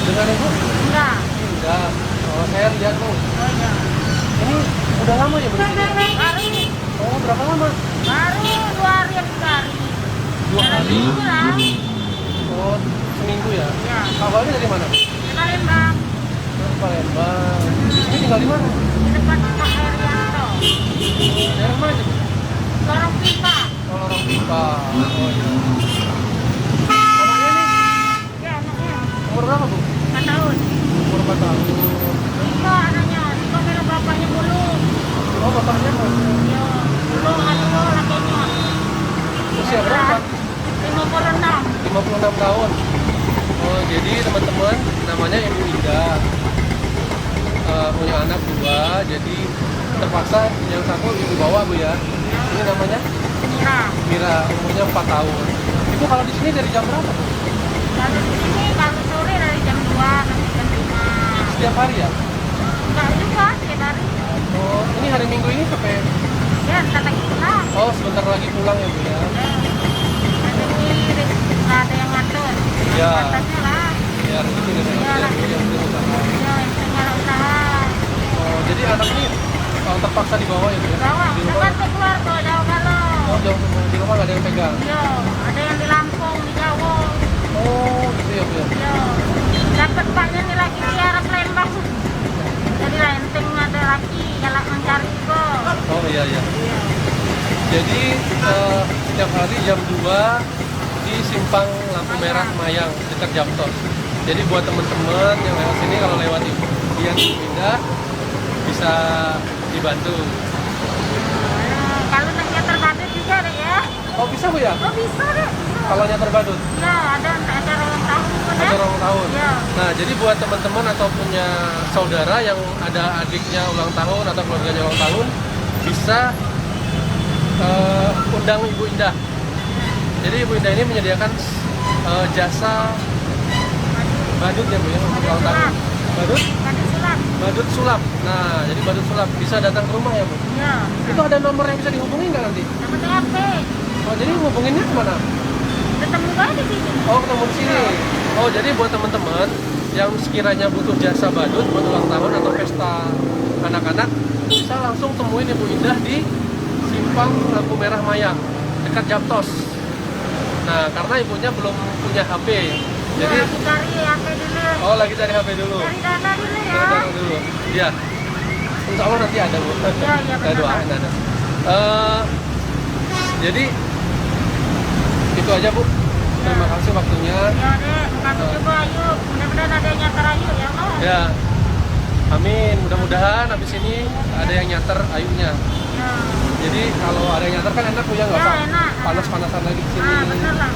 Dengan ibu? Enggak. Enggak. Oh, saya lihat tuh. Oh iya. Ini udah lama ya begini? Baru. Oh, berapa lama? Baru 2 hari yang 3 hari. 2 hari? Seminggu lah. Oh, seminggu ya? Ya. Awalnya dari mana? Di Palembang. Dari Palembang. Di sini tinggal di mana? Di depan Pak Herianto. Daerah mana? Lorong pipa. Oh, Lorong Pipa. Oh iya. Anaknya nih, Ya anaknya. umur berapa Bu? 4 tahun. Umur 4 tahun. Iko anaknya. Iko merah bapaknya bulu. Oh, bapaknya kan? Ya. Bulu anu lakinya. Usia berapa? 56. 56 tahun. Oh, jadi teman-teman, namanya Ibu Ida. Punya anak 2, jadi terpaksa yang satu ibu bawa Bu ya. Ini namanya Mira. Mira, umurnya 4 tahun. Ibu kalau di sini dari jam berapa? Kalau di sini kalau sore dari jam 2 sampai jam 5. Setiap hari ya? Enggak juga setiap hari. Oh, ini hari Minggu ini sampai. Ya, ntar lagi pulang. Oh, sebentar lagi pulang ya Bu ya. Ada yang ngatur. Ya. Atasnya lah. Ya, rezeki dari manusia Bu yang punya usaha. Ya, yang punya usaha. Oh, jadi anak ini terpaksa dibawa ya Bu ya? Bawa, Di rumah? depan ke keluar tuh, jauh kalau. Oh, jauh semua. Di rumah nggak ada yang pegang? Yo, ada yang di Lampung, di Jawa. Oh, gitu ya Bu ya? Yo, dapat paknya nih lagi di arah Palembang. Jadi lenteng ada lagi, jalan mencari kok. Oh iya iya. Iya. Jadi setiap hari jam 2 di simpang lampu merah Mayang dekat Jamtos. Jadi buat teman-teman yang lewat sini kalau lewat yang pindah bisa dibantu. Kalau nanya terbadut juga deh ya. Oh bisa Bu ya? Oh bisa deh. Kalau nyata badut Ya, ada acara ulang tahun juga deh. acara ulang tahun. Ya. Nah jadi buat teman-teman atau punya saudara yang ada adiknya ulang tahun atau keluarganya ulang tahun bisa undang Ibu Indah. Jadi Ibu Indah ini menyediakan jasa badut ya Bu ya untuk ulang tahun. Badut? Badut sulap. Badut sulap. Nah, jadi badut sulap bisa datang ke rumah ya Bu? Ya. Itu ada nomor yang bisa dihubungi nggak nanti? Dapat HP. Oh, jadi hubunginnya kemana? Ketemu gak di sini? Oh, ketemu di sini. Oh, jadi buat teman-teman yang sekiranya butuh jasa badut buat ulang tahun atau pesta anak-anak, bisa langsung temuin Ibu Indah di simpang lampu merah Mayang dekat Jamtos. Nah, karena ibunya belum punya HP, jadi Ya, aku cari HP dulu. oh lagi cari HP dulu. Cari dana dulu ya. Cari dana dulu. Iya. Insya Allah nanti ada Bu. Iya, iya, Saya benar, doain Pak. ada. Jadi itu aja Bu. Terima kasih waktunya. Ya deh, makasih juga Ayu. Mudah-mudahan ada yang nyantar Ayu ya Allah. Ya. Amin. Mudah-mudahan habis ini ada yang nyater ayunya. Ya. Jadi kalau ada yang nyater kan enak Bu ya, nggak Ya, usah enak. panas-panasan lagi di sini. Ah, bener lah.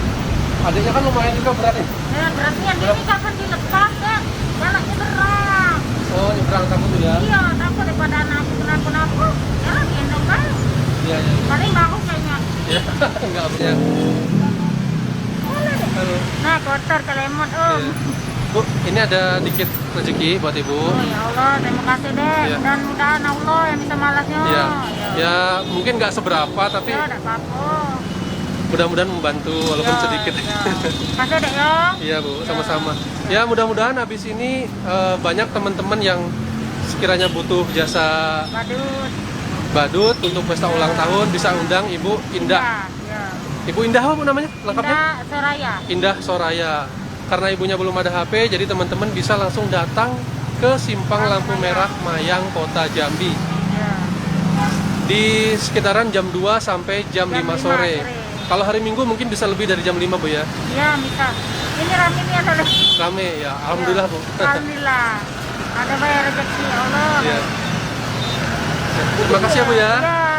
Adiknya kan lumayan juga berat nih. Ya, berarti yang ini kapan dilepas kan? Jalannya berat. Oh, nyebrang takut tuh ya. Iya, takut daripada anakku kenapa-napa. Jalan gendong kan? Iya, iya. Paling bahu kayaknya. Ya, enggak punya. Boleh deh. Halo. Nah, kotor kelemot Om. Iya. Bu, ini ada dikit rezeki buat Ibu. Oh ya Allah, terima kasih deh. Iya. Mudah-mudahan Allah yang bisa malasnya. Iya. Ya, mungkin nggak seberapa tapi Ya, enggak apa-apa. mudah-mudahan membantu walaupun Ya, sedikit. ya. Kasih deh ya. Iya Bu, sama-sama. Ya mudah-mudahan habis ini banyak teman-teman yang sekiranya butuh jasa Badut. badut untuk pesta ulang tahun bisa undang Ibu Indah. Ya. Ibu Indah apa Bu namanya? Lengkapnya? Indah Soraya. Indah Soraya. Karena ibunya belum ada HP, jadi teman-teman bisa langsung datang ke simpang lampu merah Mayang Kota Jambi. Ya. Di sekitaran jam 2 sampai jam 5 5 sore. sore. Kalau hari Minggu mungkin bisa lebih dari jam 5 Bu ya. Iya, bisa. Ini rame nih ada lagi. Rame ya, alhamdulillah Bu. Alhamdulillah. Ada bayar rezeki Allah. Iya. Terima kasih ya Bu ya. Ya.